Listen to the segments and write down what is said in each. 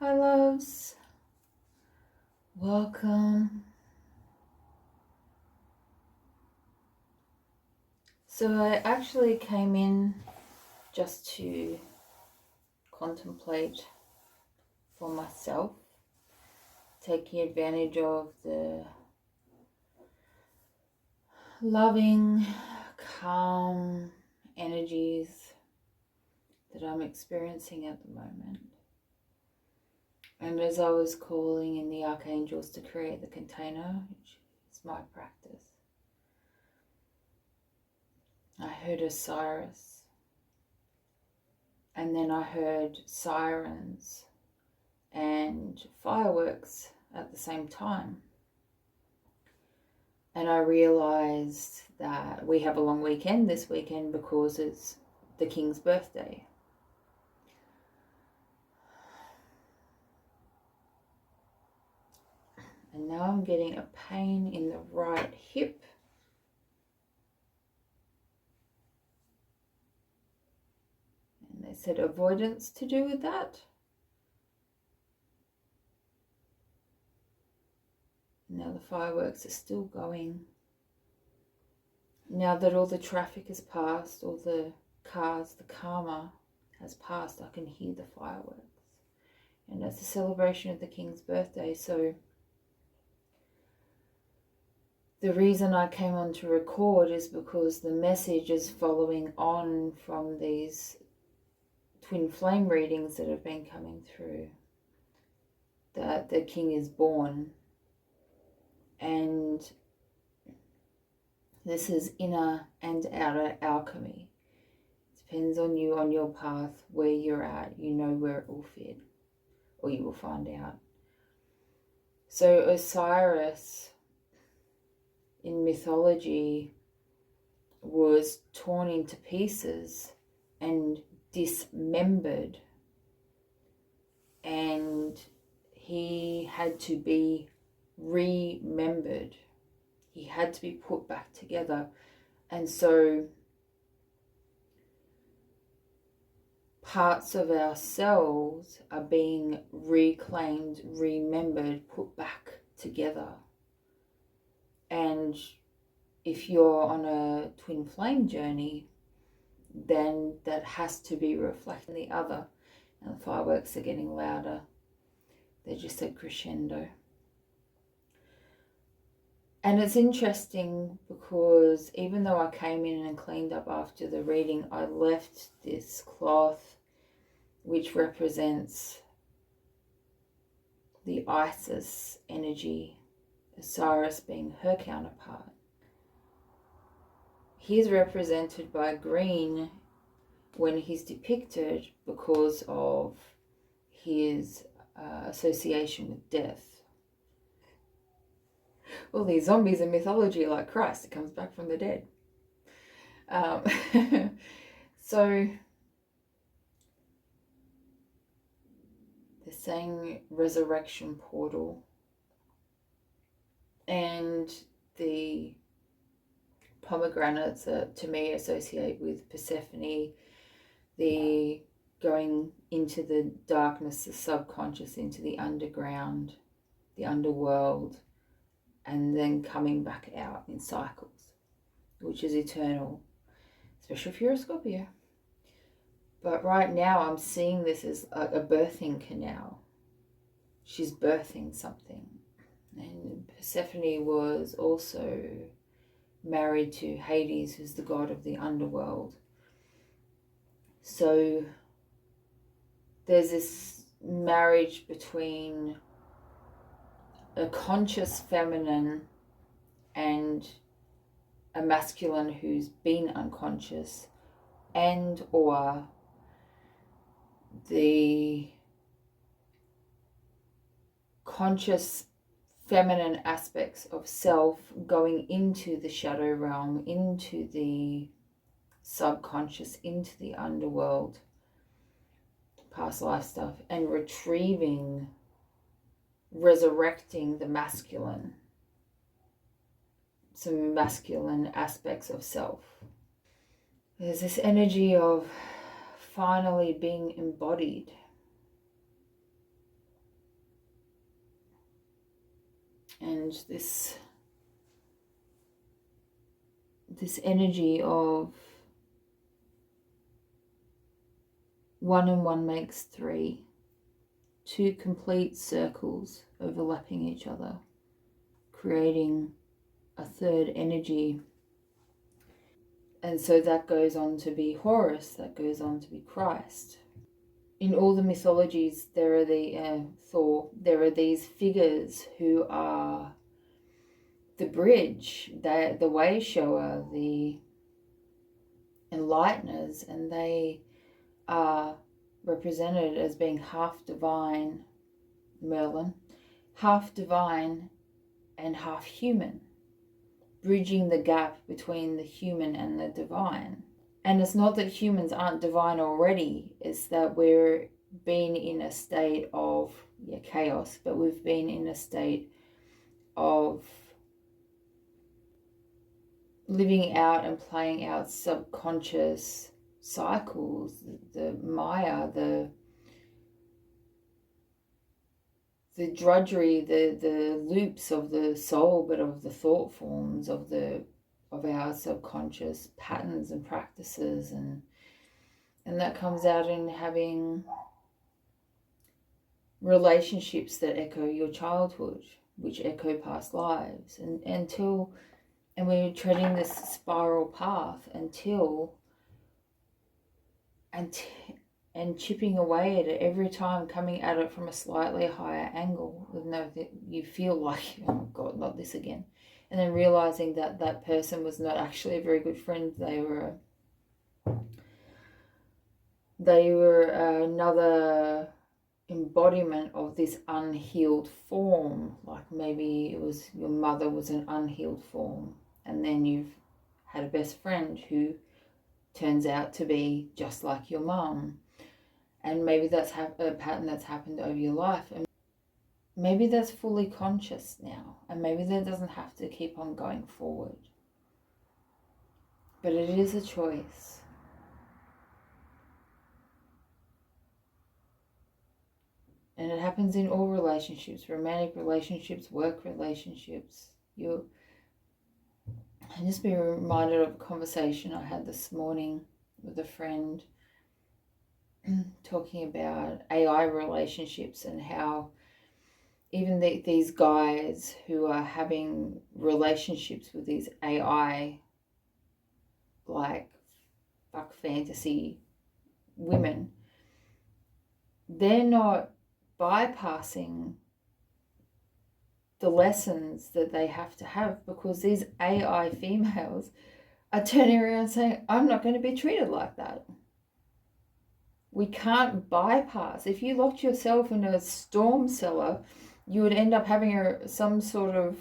Hi loves, welcome. So I actually came in just to contemplate for myself, taking advantage of the loving, calm energies that I'm experiencing at the moment. And as I was calling in the archangels to create the container, which is my practice, I heard Osiris, and then I heard sirens and fireworks at the same time. And I realized that we have a long weekend this weekend because it's the King's birthday. And now I'm getting a pain in the right hip. And they said avoidance to do with that. Now the fireworks are still going. Now that all the traffic has passed, all the cars, the karma has passed, I can hear the fireworks. And it's a celebration of the King's birthday, so the reason I came on to record is because the message is following on from these twin flame readings that have been coming through, that the King is born. And this is inner and outer alchemy. It depends on you, on your path, where you're at. You know where it will fit, or you will find out. So Osiris in mythology was torn into pieces and dismembered, and he had to be remembered. He had to be put back together. And so parts of ourselves are being reclaimed, remembered, put back together. And if you're on a twin flame journey, then that has to be reflected in the other. And the fireworks are getting louder. They're just a crescendo. And it's interesting because even though I came in and cleaned up after the reading, I left this cloth which represents the Isis energy, Osiris being her counterpart. He's represented by green when he's depicted because of his association with death. All these zombies in mythology, like Christ, it comes back from the dead. So they're saying resurrection portal, and the pomegranates are, to me, associate with Persephone, the going into the darkness, the subconscious, into the underground, the underworld, and then coming back out in cycles, which is eternal, especially if you're a Scorpio. But right now I'm seeing this as a birthing canal. She's birthing something. And Persephone was also married to Hades, who's the god of the underworld. So there's this marriage between a conscious feminine and a masculine who's been unconscious, and or the conscious feminine aspects of self going into the shadow realm, into the subconscious, into the underworld, past life stuff, and retrieving, resurrecting the masculine, some masculine aspects of self. There's this energy of finally being embodied. And this energy of 1 and 1 makes 3, 2 complete circles overlapping each other, creating a third energy. And so that goes on to be Horus, that goes on to be Christ. In all the mythologies, there are Thor, there are these figures who are the bridge, the way shower, the enlighteners, and they are represented as being half divine, Merlin, half divine and half human, bridging the gap between the human and the divine. And it's not that humans aren't divine already, it's that we're been in a state of chaos, but we've been in a state of living out and playing out subconscious cycles, the Maya, the drudgery, the loops of the soul, but of the thought forms of our subconscious patterns and practices, and that comes out in having relationships that echo your childhood, which echo past lives, and we're treading this spiral path until and chipping away at it every time, coming at it from a slightly higher angle, with you feel like, oh God, not this again. And then realizing that that person was not actually a very good friend. They were another embodiment of this unhealed form. Like maybe it was your mother was an unhealed form, and then you've had a best friend who turns out to be just like your mum. And maybe that's a pattern that's happened over your life. And maybe that's fully conscious now. And maybe that doesn't have to keep on going forward. But it is a choice. And it happens in all relationships, romantic relationships, work relationships. I just be reminded of a conversation I had this morning with a friend, talking about AI relationships and how even these guys who are having relationships with these AI, like fuck fantasy women, they're not bypassing the lessons that they have to have, because these AI females are turning around saying, I'm not going to be treated like that. We can't bypass. If you locked yourself in a storm cellar, you would end up having some sort of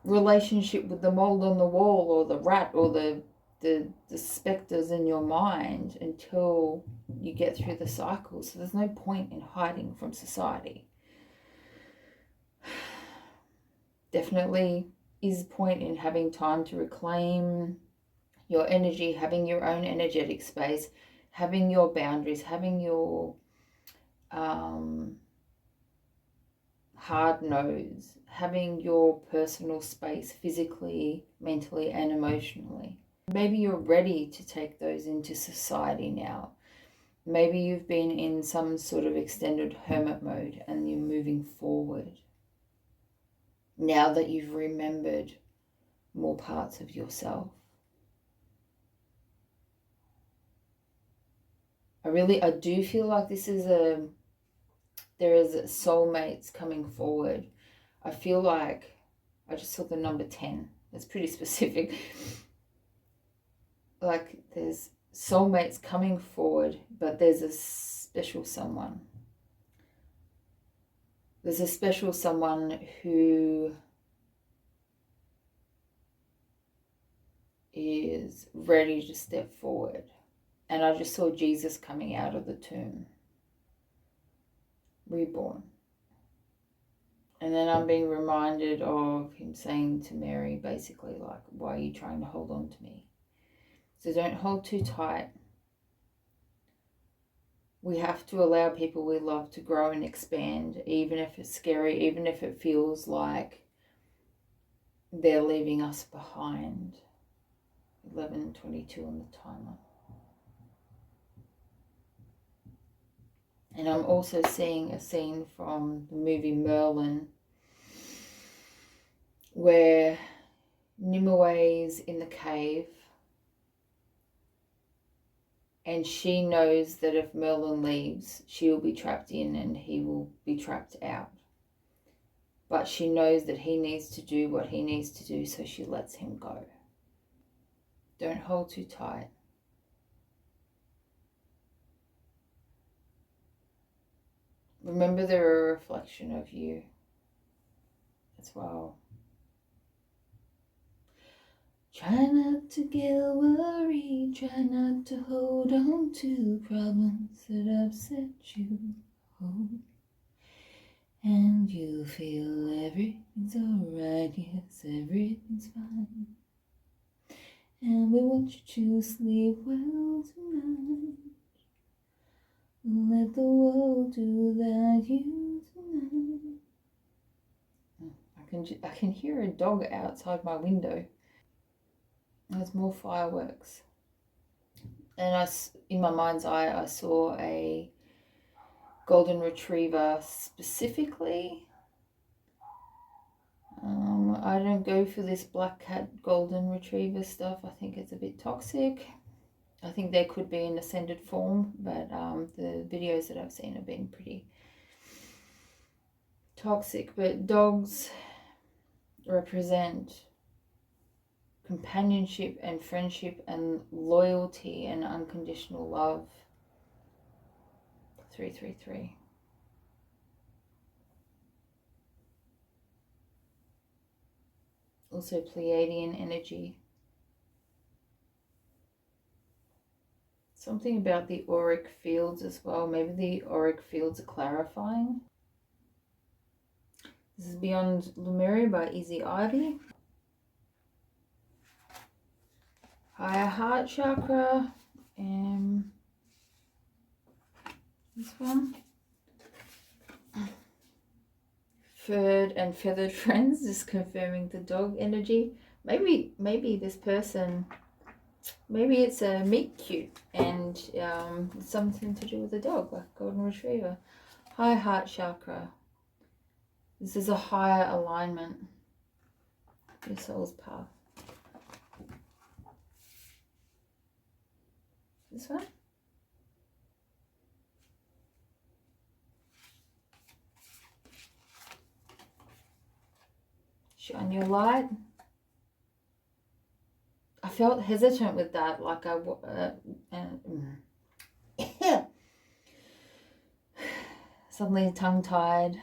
relationship with the mold on the wall, or the rat, or the specters in your mind, until you get through the cycle. So there's no point in hiding from society. Definitely is point in having time to reclaim your energy, having your own energetic space, having your boundaries, having your hard nose, having your personal space physically, mentally, and emotionally. Maybe you're ready to take those into society now. Maybe you've been in some sort of extended hermit mode and you're moving forward now that you've remembered more parts of yourself. I do feel like there is soulmates coming forward. I feel like I just saw the number 10. That's pretty specific. Like there's soulmates coming forward, but there's a special someone. There's a special someone who is ready to step forward. And I just saw Jesus coming out of the tomb, reborn. And then I'm being reminded of him saying to Mary, basically, like, why are you trying to hold on to me? So don't hold too tight. We have to allow people we love to grow and expand, even if it's scary, even if it feels like they're leaving us behind. 11:22 on the timer. And I'm also seeing a scene from the movie Merlin where Nimue's in the cave and she knows that if Merlin leaves, she will be trapped in and he will be trapped out. But she knows that he needs to do what he needs to do, so she lets him go. Don't hold too tight. Remember they're a reflection of you as well. Try not to get worried, try not to hold on to problems that upset you. Oh. And you feel everything's alright, yes, everything's fine. And we want you to sleep well tonight. Let the world do that you tonight. I can hear a dog outside my window. There's more fireworks. And in my mind's eye, I saw a golden retriever specifically. I don't go for this black cat golden retriever stuff. I think it's a bit toxic. I think they could be in ascended form, but the videos that I've seen have been pretty toxic. But dogs represent companionship and friendship and loyalty and unconditional love. 333. Also Pleiadian energy. Something about the auric fields as well. Maybe the auric fields are clarifying. This is Beyond Lemuria by Easy Ivy. Higher heart chakra. This one. Furred and feathered friends, just confirming the dog energy. Maybe this person, maybe it's a meet cute and something to do with a dog, like golden retriever. High heart chakra. This is a higher alignment. Your soul's path. This one. Shine your light. I felt hesitant with that, like suddenly tongue-tied.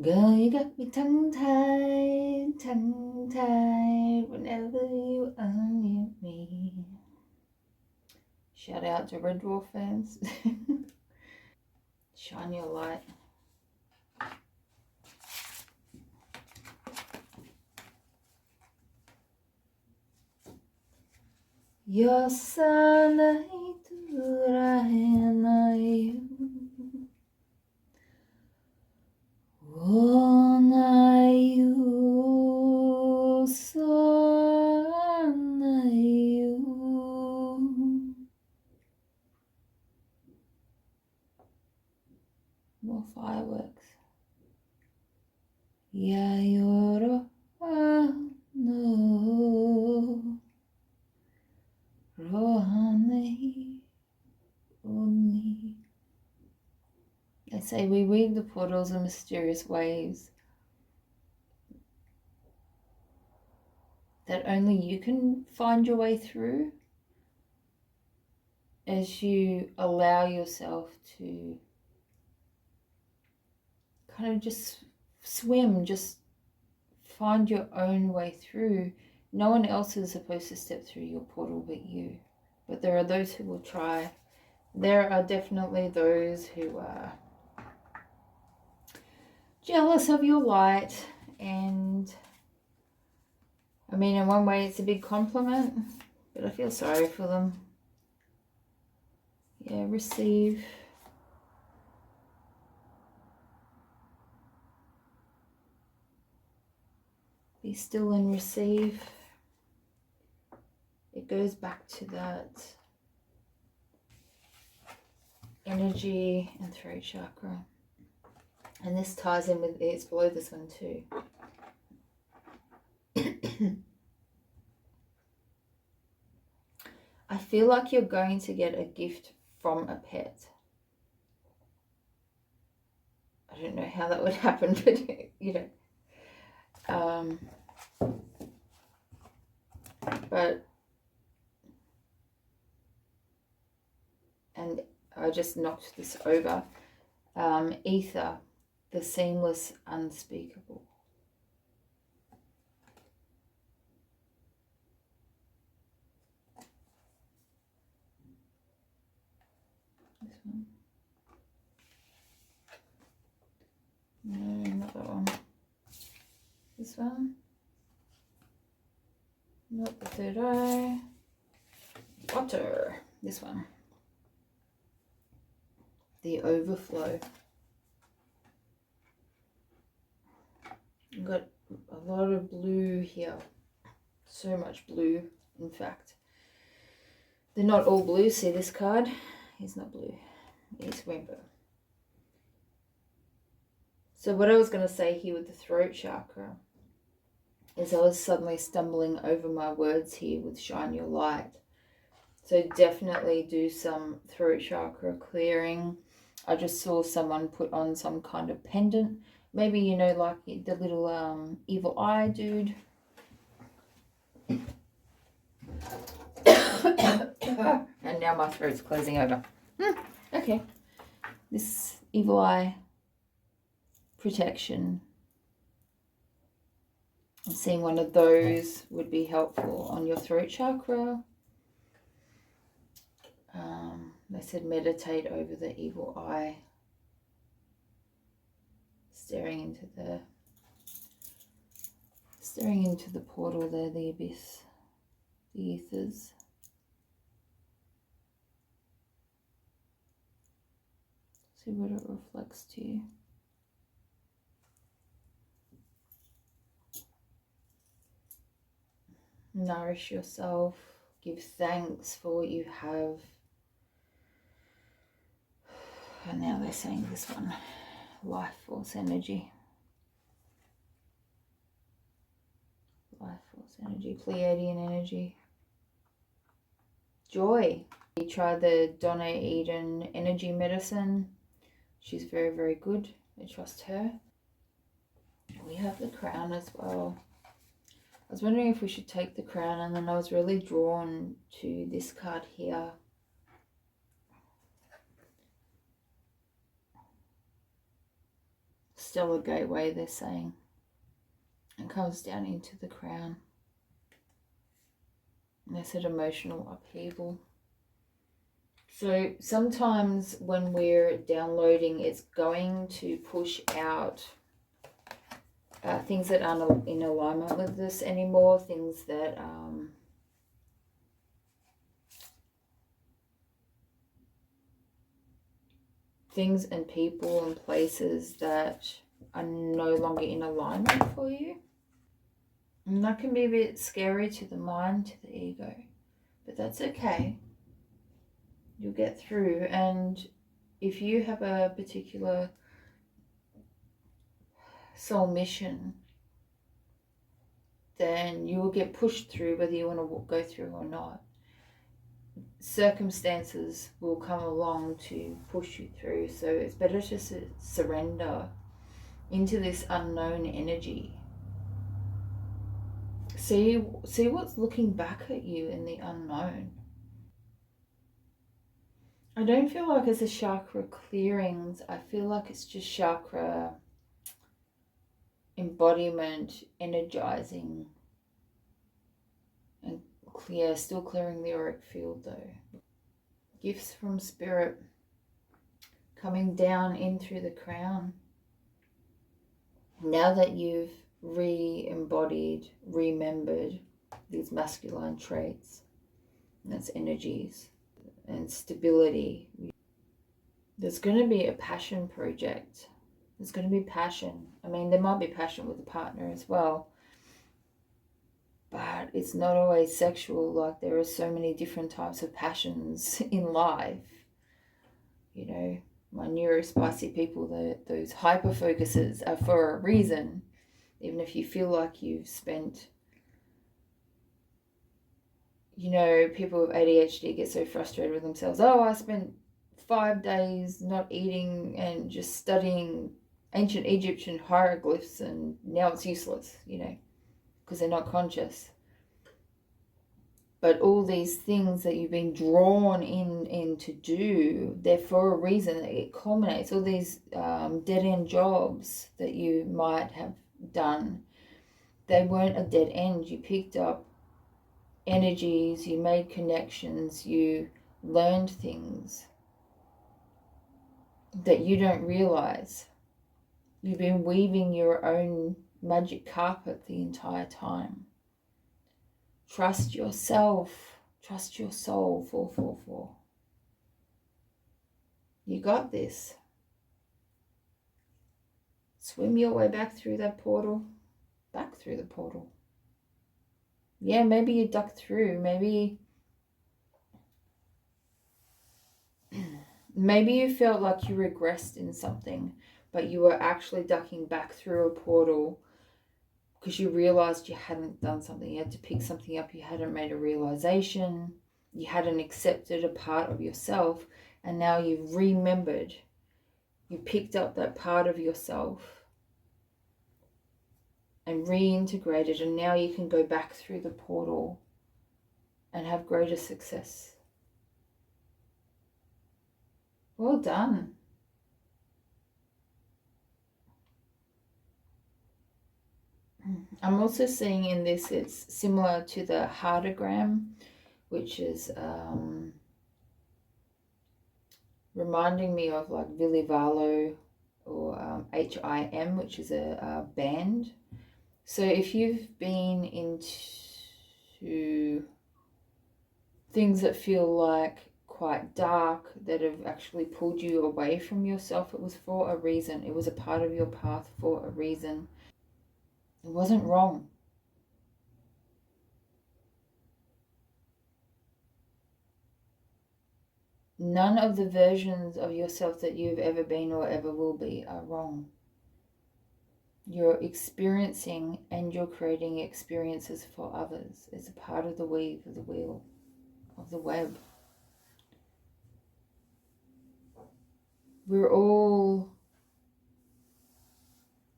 Girl, you got me tongue-tied whenever you are near me. Shout out to Red Dwarf fans. Shine your light. Yo salai turahenayu Onayu sonayu. More fireworks. Yayoro no rohane oni. They say we weave the portals in mysterious ways that only you can find your way through as you allow yourself to kind of just swim, just find your own way through. No one else is supposed to step through your portal but you. But there are those who will try. There are definitely those who are jealous of your light, and I mean, in one way it's a big compliment, but I feel sorry for them. Yeah, receive. Be still and receive. It goes back to that energy and throat chakra. And this ties in with, it's below this one too. I feel like you're going to get a gift from a pet. I don't know how that would happen, but you know. And I just knocked this over. Ether, the seamless, unspeakable. This one. No, not that one. This one. Not the third eye. Water. This one. The overflow. I've got a lot of blue here. So much blue, in fact. They're not all blue. See this card? It's not blue. It's rainbow. So what I was going to say here with the throat chakra is I was suddenly stumbling over my words here with shine your light. So definitely do some throat chakra clearing. I just saw someone put on some kind of pendant. Maybe, you know, like the little evil eye dude. And now my throat's closing over. Okay. This evil eye protection. I'm seeing one of those would be helpful on your throat chakra. They said meditate over the evil eye. Staring into the portal there, the abyss, the ethers. See what it reflects to you. Nourish yourself. Give thanks for what you have. And now they're saying this one, life force energy. Life force energy, Pleiadian energy. Joy. We tried the Donna Eden energy medicine. She's very, very good. I trust her. We have the crown as well. I was wondering if we should take the crown, and then I was really drawn to this card here. Stellar gateway, they're saying. It comes down into the crown. And they said emotional upheaval. So sometimes when we're downloading, it's going to push out things that aren't in alignment with this anymore, things that things and people and places that are no longer in alignment for you. And that can be a bit scary to the mind, to the ego, but that's okay. You'll get through. And if you have a particular soul mission, then you will get pushed through whether you want to go through or not. Circumstances will come along to push you through, so it's better to surrender into this unknown energy. See what's looking back at you in the unknown. I don't feel like it's a chakra clearings. I feel like it's just chakra embodiment, energizing, and still clearing the auric field though. Gifts from spirit coming down in through the crown. Now that you've re-embodied, remembered these masculine traits, and that's energies. and stability. There's going to be a passion project. There's going to be passion. I mean, there might be passion with a partner as well, but it's not always sexual. Like, there are so many different types of passions in life. You know, my neurospicy people, those hyper focuses are for a reason. Even if you feel like you've spent, you know, people with ADHD get so frustrated with themselves. Oh, I spent 5 days not eating and just studying ancient Egyptian hieroglyphs and now it's useless, you know, because they're not conscious. But all these things that you've been drawn in to do, they're for a reason. It culminates. All these dead-end jobs that you might have done, they weren't a dead end. You picked up energies, you made connections, you learned things that you don't realize. You've been weaving your own magic carpet the entire time. Trust yourself. Trust your soul. 444. You got this. Swim your way back through that portal. Back through the portal. Yeah, maybe you ducked through. Maybe you felt like you regressed in something, but you were actually ducking back through a portal because you realized you hadn't done something. You had to pick something up. You hadn't made a realization. You hadn't accepted a part of yourself. And now you've remembered. You picked up that part of yourself and reintegrated. And now you can go back through the portal and have greater success. Well done. I'm also seeing in this, it's similar to the heartogram, which is reminding me of like Billy Valo or HIM, which is a band. So if you've been into things that feel like quite dark, that have actually pulled you away from yourself, it was for a reason. It was a part of your path for a reason. It wasn't wrong. None of the versions of yourself that you've ever been or ever will be are wrong. You're experiencing and you're creating experiences for others. It's a part of the weave of the wheel, of the web. We're all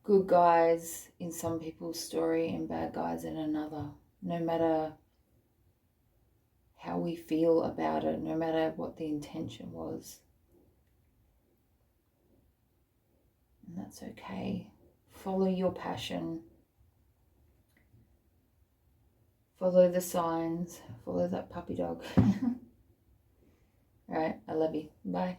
good guys in some people's story and bad guys in another. No matter how we feel about it, no matter what the intention was. And that's okay. Follow your passion. Follow the signs. Follow that puppy dog. All right, I love you. Bye.